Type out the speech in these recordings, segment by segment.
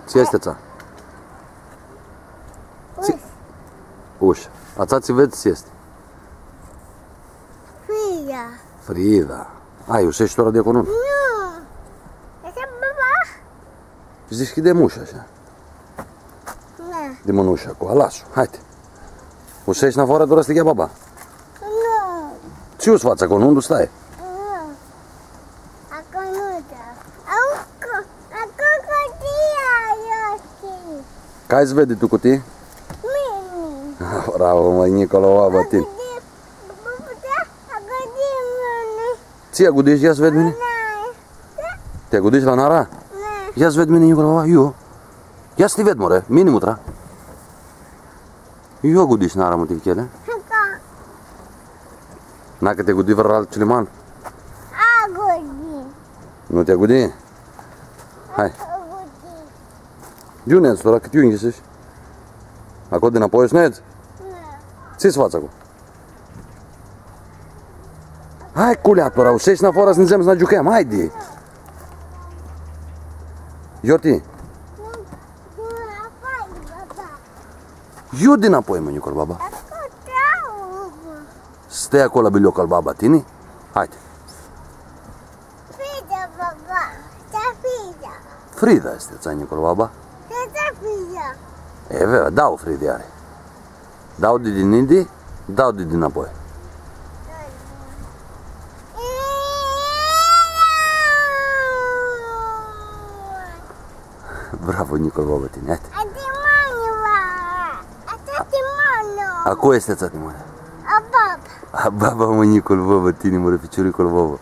Ce este ța? Ușa. A ța ți vezi ce este? Frida. Frida. Ai, ușești ora de conun? Nu. Asta baba? Și deschidem ușa așa. Nu. De mânușa acolo. Las-o. Haide. Ușești în afară, doar să te ia baba. Nu. Ce uși fața acolo? Unde stai? Nu. Acum nu da. Acum cutia eu. Care-ți vede tu cutii? Mini. Bravo, măi, Nicola, bă, tine. Ție agudești? Ia să văd mine. Te agudești la nara? Ia să văd mine, Nicola, eu. Ia să te ved, mă, minimul, tra. Eu agudești nara, mă, tichele. N-a că te agudi vreo alt ciliman? Agudi. Nu te agudi? Hai. De unde ești, ora? Cât eu închisești? Acolo din apoi ești? Ce-ți faci acolo? Hai, culeatura, ușești în afară să ne să ne jucăm, haide! Iorti? Eu din apoi, mă, Nicol, baba. Stai acolo la bilioc al baba, tine? Haide. Frida, baba. Frida. Frida este, ța, Nicol, baba. Frida. E, veva, dau Frida are. Dau de din Indi, dau de din apoi. Bravo, Nicol, baba, tine, haide. Acolo este, ța, tine, Baba. Baba, mă, Nicol, baba, tine, mă, răficioricul, baba.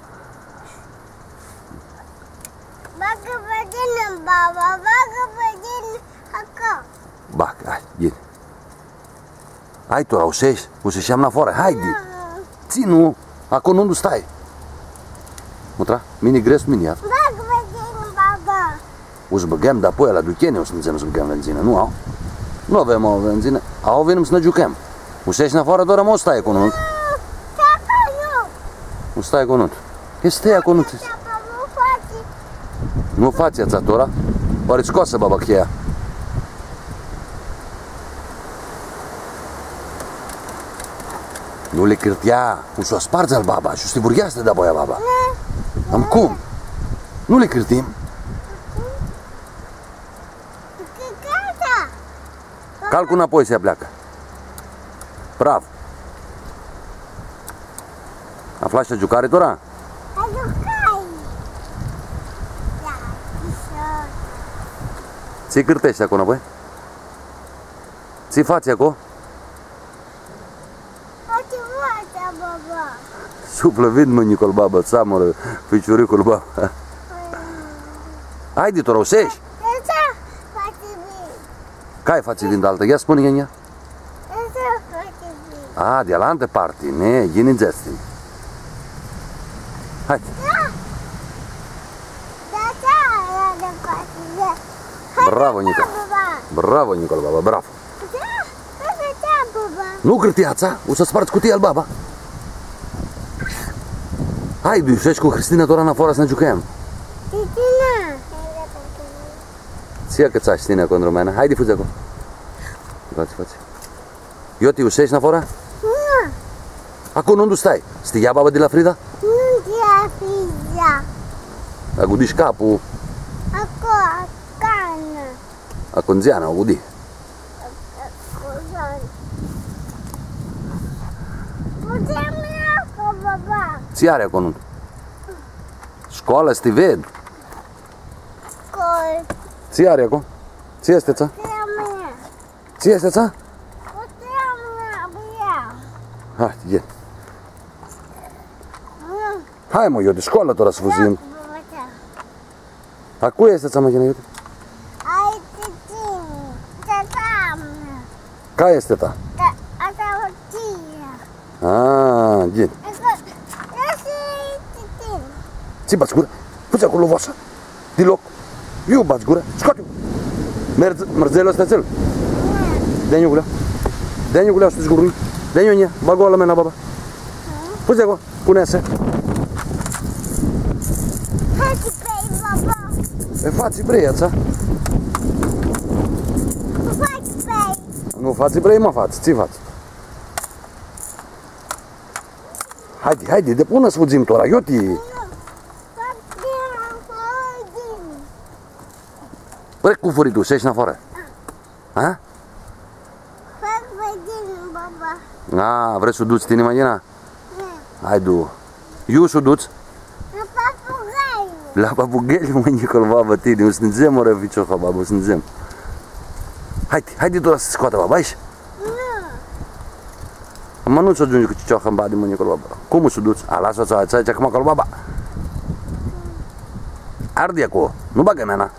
Bagă pe din baba, bagă pe din acolo. Bac, hai, gine. Hai tu, ușești? Ușeșeam în afară, haide. Ținu, acolo unde stai. Mutra, mini gres, mini iar. Bagă pe din baba. O să băgăm de apoi la duchene, o să ne să băgăm benzină, nu au? Nu avem o benzină, au venim să ne jucăm. Ușești în afară, doar mă stai acolo, nu? Nu stai acolo, nu. E stai acolo, nu. Nu faci ața tora? Pare scoasă baba cheia. Nu le cârtia, o să o sparți al baba și o să te burghească de apoi a baba. Am cum? Nu le cârtim. Calcă înapoi se pleacă. Bravo. Aflați ce jucare, tora? Ți-i cârtești acolo înapoi? Ți-i faci acolo? Suplă vid, mă, Nicol, baba, țamără, ficioricul, baba. Haide, tora, ușești? Care faci din de altă? Ia spune-i în ea. A, de la altă parte, ne, gini zesti. Hai. Bravo, Nicol. Bravo, Nicol, baba, bravo. Nu cârtiața, o să sparți cutia al baba. Hai, dușești cu Cristina tora în afară să ne jucăm. Ția că ți-aș ține acolo în România. Haide, fugi acolo. Faci. Eu te ușești în afară? Nu. Acolo unde stai? Să te ia baba de la Frida? Nu de la Frida. Agudiși capul. Acolo, cană. Acunziana, agudi. Putem acolo, baba. Ți are acolo. Școală, să te ved. Acolo. Ți are acolo. Ți este ța? Ți este ța? Hai, ghid. Hai, mă, eu de școală tora să fuzim. A cui este ța, mă, ghine, iute? Ai tine. Care este ta? Asta o ție. Ah, ghid. Ți bați gura? Fugi acolo, vașa. Deloc. Eu bați gura. Scoate-o. Mărzelul ăsta ți-l. Dă-i-o gulea. Dă-i-o gulea, știți gurul. Dă-i-o în ea. Bag-o la mena, baba. Fugi acolo. Pune-se. Hai, baba. E faci breiața? Faci pe Nu faci brei, mă faci, ți faci. Haide, de până sfugim tora, eu ti. Vrei cu furitul, să ieși în afară? Ha? Fac vedin, baba. Vrei să duci tine imagina? Hai du. Eu să duci? La papugaiu. La papugaiu, mă, Nicol, babă, tine, usnizem, mă, răvicioha, babă, usnizem. Haide, tora să scoată, baba, aici. Mă, nu-ți ajunge cu cicioha în badi, mă, Nicol, babă. Cum să duci? Lasă-o aici, acum, acolo, baba. Arde acolo, nu bagă mea,